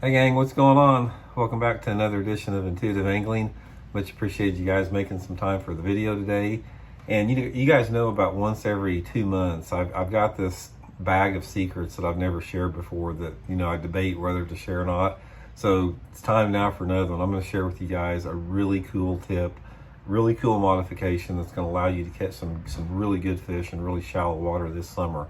Hey gang, what's going on? Welcome back to another edition of Intuitive Angling. Much appreciate you guys making some time for the video today. And you guys know about once every 2 months, I've got this bag of secrets that I've never shared before that, I debate whether to share or not. So it's time now for another one. I'm going to share with you guys a really cool tip, really cool modification that's going to allow you to catch some really good fish in really shallow water this summer.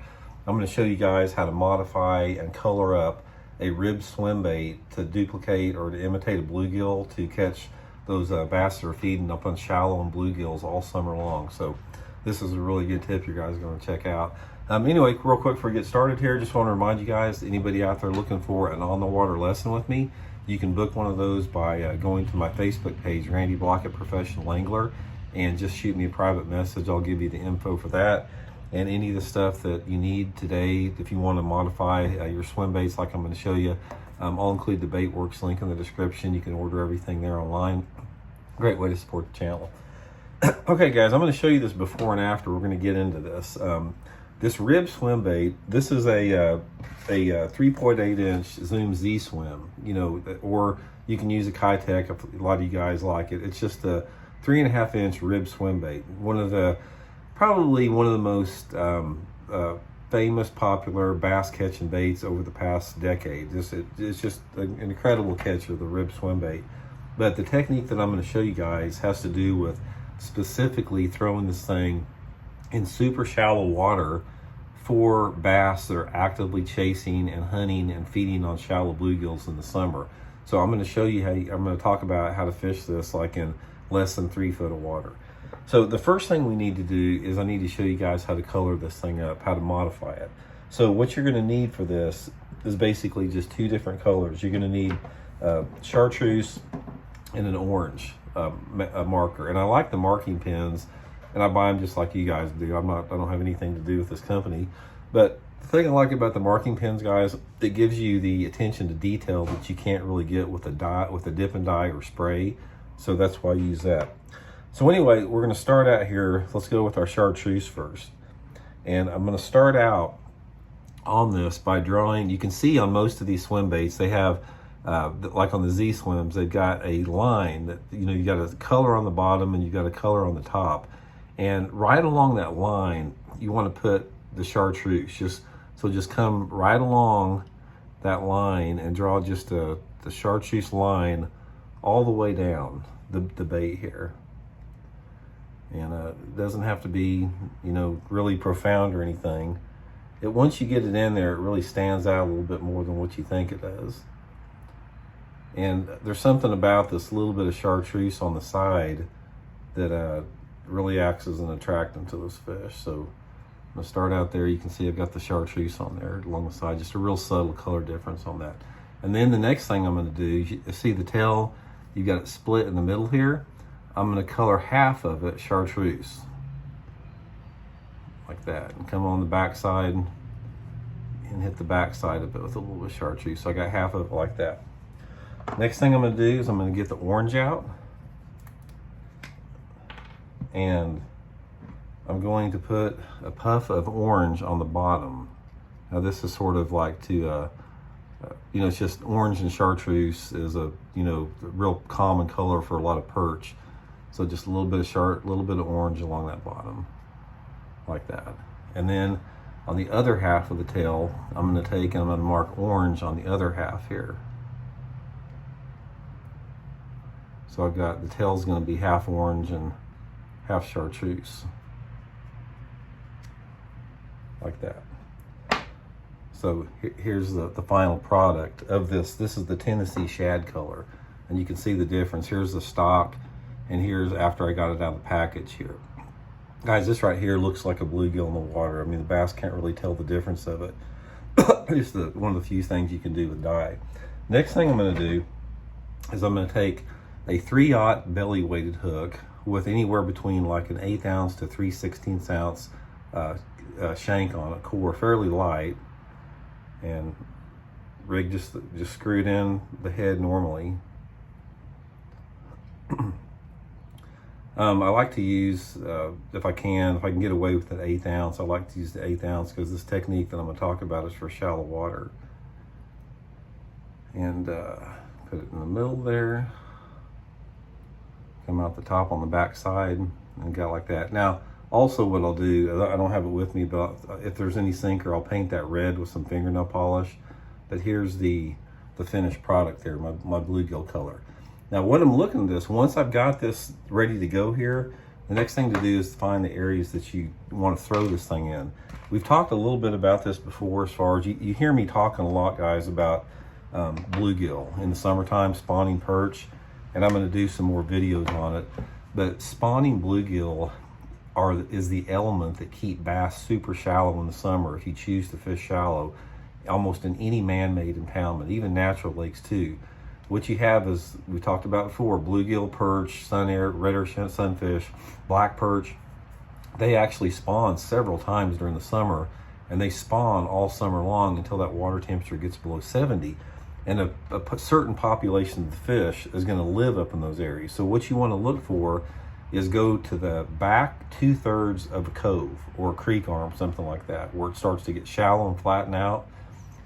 I'm going to show you guys how to modify and color up a rib swim bait to duplicate or to imitate a bluegill to catch those bass that are feeding up on shallow and bluegills all summer long. So this is a really good tip you guys are going to check out. Anyway, real quick before we get started here, just want to remind you guys, anybody out there looking for an on-the-water lesson with me, you can book one of those by going to my Facebook page, Randy Blockett Professional Angler, and just shoot me a private message. I'll give you the info for that. And any of the stuff that you need today, if you want to modify your swim baits like I'm going to show you, I'll include the Baitworks link in the description. You can order everything there online. Great way to support the channel. Okay guys, I'm going to show you this before and after. We're going to get into this. This rib swim bait, this is a 3.8 inch Zoom Z Swim, or you can use a Kitech if a lot of you guys like it. It's just a 3.5 inch rib swim bait. Probably one of the most famous, popular bass catching baits over the past decade. It's just an incredible catcher, the rib swim bait. But the technique that I'm going to show you guys has to do with specifically throwing this thing in super shallow water for bass that are actively chasing and hunting and feeding on shallow bluegills in the summer. So I'm going to show you I'm going to talk about how to fish this like in less than 3 foot of water. So the first thing we need to do is I need to show you guys how to color this thing up, how to modify it. So what you're going to need for this is basically just 2 different colors. You're going to need chartreuse and an orange a marker. And I like the marking pens, and I buy them just like you guys do. I don't have anything to do with this company. But the thing I like about the marking pens, guys, it gives you the attention to detail that you can't really get with a dip and dye or spray. So that's why I use that. So anyway, we're going to start out here. Let's go with our chartreuse first. And I'm going to start out on this by drawing. You can see on most of these swim baits, they have, like on the Z Swims, they've got a line that, you got a color on the bottom and you got a color on the top. And right along that line, you want to put the chartreuse. Just come right along that line and draw just the chartreuse line all the way down the bait here. And it doesn't have to be, really profound or anything. Once you get it in there, it really stands out a little bit more than what you think it does. And there's something about this little bit of chartreuse on the side that really acts as an attractant to those fish. So I'm gonna start out there. You can see I've got the chartreuse on there along the side, just a real subtle color difference on that. And then the next thing I'm gonna do, you see the tail, you've got it split in the middle here. I'm going to color half of it chartreuse, like that, and come on the back side and hit the back side of it with a little bit of chartreuse. So I got half of it like that. Next thing I'm going to do is I'm going to get the orange out, and I'm going to put a puff of orange on the bottom. Now this is sort of like to, it's just orange and chartreuse is a real common color for a lot of perch. So just a little bit of orange along that bottom, like that. And then on the other half of the tail, I'm going to mark orange on the other half here. So I've got the tail's going to be half orange and half chartreuse, like that. So here's the final product of this. This is the Tennessee shad color, and you can see the difference. Here's the stock. And here's after I got it out of the package here. Guys, this right here looks like a bluegill in the water. I mean, the bass can't really tell the difference of it. Just one of the few things you can do with dye. Next thing I'm going to do is I'm going to take a 3/0 belly weighted hook with anywhere between like an 1/8 ounce to 3/16 ounce shank on it, core, fairly light, and rig just screwed in the head normally. I like to use, if I can get away with an 1/8 ounce, I like to use the 1/8 ounce because this technique that I'm going to talk about is for shallow water. and put it in the middle there. Come out the top on the back side and go like that. Now, also what I'll do, I don't have it with me, but if there's any sinker, I'll paint that red with some fingernail polish. But here's the finished product there, my bluegill color. Now, what I'm looking at this, once I've got this ready to go here, the next thing to do is find the areas that you want to throw this thing in. We've talked a little bit about this before, as far as you hear me talking a lot, guys, about bluegill in the summertime, spawning perch, and I'm going to do some more videos on it. But spawning bluegill is the element that keep bass super shallow in the summer if you choose to fish shallow, almost in any man-made impoundment, even natural lakes too. What you have is, we talked about before, bluegill, perch, red or sunfish, black perch. They actually spawn several times during the summer, and they spawn all summer long until that water temperature gets below 70. And a certain population of the fish is going to live up in those areas. So what you want to look for is go to the back 2/3 of a cove or a creek arm, something like that, where it starts to get shallow and flatten out,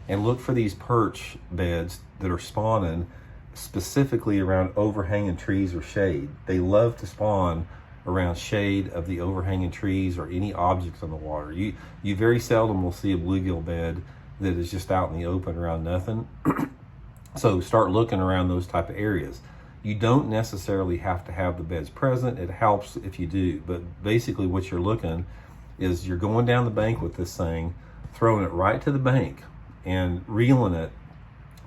and look for these perch beds that are spawning specifically around overhanging trees or shade. They love to spawn around shade of the overhanging trees or any objects on the water. You very seldom will see a bluegill bed that is just out in the open around nothing. So start looking around those type of areas. You don't necessarily have to have the beds present. It helps if you do, but basically what you're looking is, you're going down the bank with this thing, throwing it right to the bank and reeling it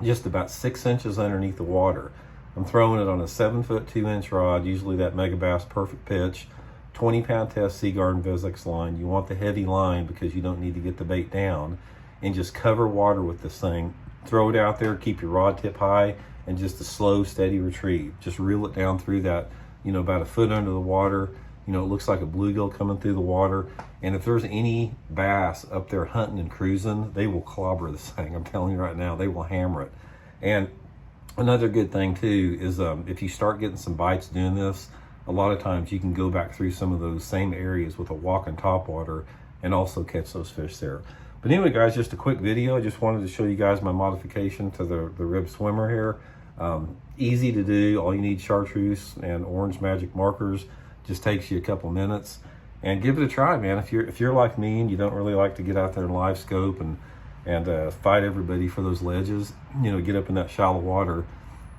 just about 6 inches underneath the water. I'm throwing it on a 7-foot 2-inch rod, usually that Megabass Perfect Pitch, 20-pound test Sea Garden Visex line. You want the heavy line because you don't need to get the bait down, and just cover water with this thing. Throw it out there, keep your rod tip high, and just a slow, steady retrieve. Just reel it down through that, about a foot under the water. It looks like a bluegill coming through the water. And if there's any bass up there hunting and cruising, they will clobber this thing. I'm telling you right now, they will hammer it. And another good thing too is if you start getting some bites doing this, a lot of times you can go back through some of those same areas with a walking topwater and also catch those fish there. But anyway, guys, just a quick video. I just wanted to show you guys my modification to the rib swimmer here. Easy to do. All you need chartreuse and orange magic markers. Just takes you a couple minutes, and give it a try, man. If you're like me and you don't really like to get out there and live scope and fight everybody for those ledges, get up in that shallow water,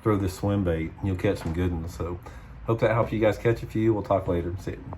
throw this swim bait, and you'll catch some good ones. So hope that helps you guys catch a few. We'll talk later. See you.